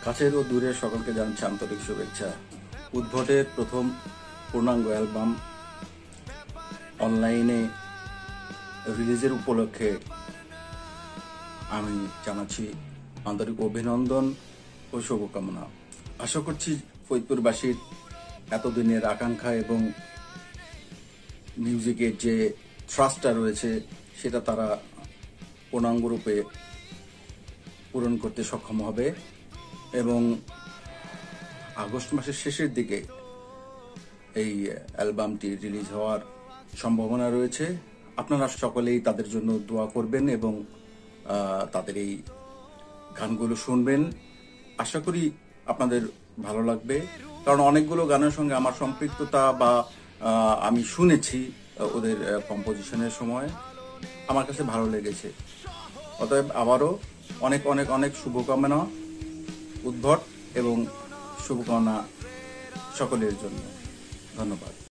কাছের ও দূরের সকলকে জানাচ্ছি আন্তরিক শুভেচ্ছা। উদ্ভটের প্রথম পূর্ণাঙ্গ অ্যালবাম অনলাইনে রিলিজের উপলক্ষে আমি জানাচ্ছি আন্তরিক অভিনন্দন ও শুভকামনা। আশা করছি ফরিদপুরবাসীর এতদিনের আকাঙ্ক্ষা এবং মিউজিকের যে থ্রাস্টটা রয়েছে সেটা তারা পূর্ণাঙ্গরূপে পূরণ করতে সক্ষম হবে এবং আগস্ট মাসের শেষের দিকে এই অ্যালবামটি রিলিজ হওয়ার সম্ভাবনা রয়েছে। আপনারা সকলেই তাদের জন্য দোয়া করবেন এবং তাদের এই গানগুলো শুনবেন। আশা করি আপনাদের ভালো লাগবে, কারণ অনেকগুলো গানের সঙ্গে আমার সম্পৃক্ততা বা আমি শুনেছি ওদের কম্পোজিশনের সময়, আমার কাছে ভালো লেগেছে। অতএব আবারও অনেক অনেক অনেক শুভকামনা উদ্ভট এবং শুভকামনা সকলের জন্য। ধন্যবাদ।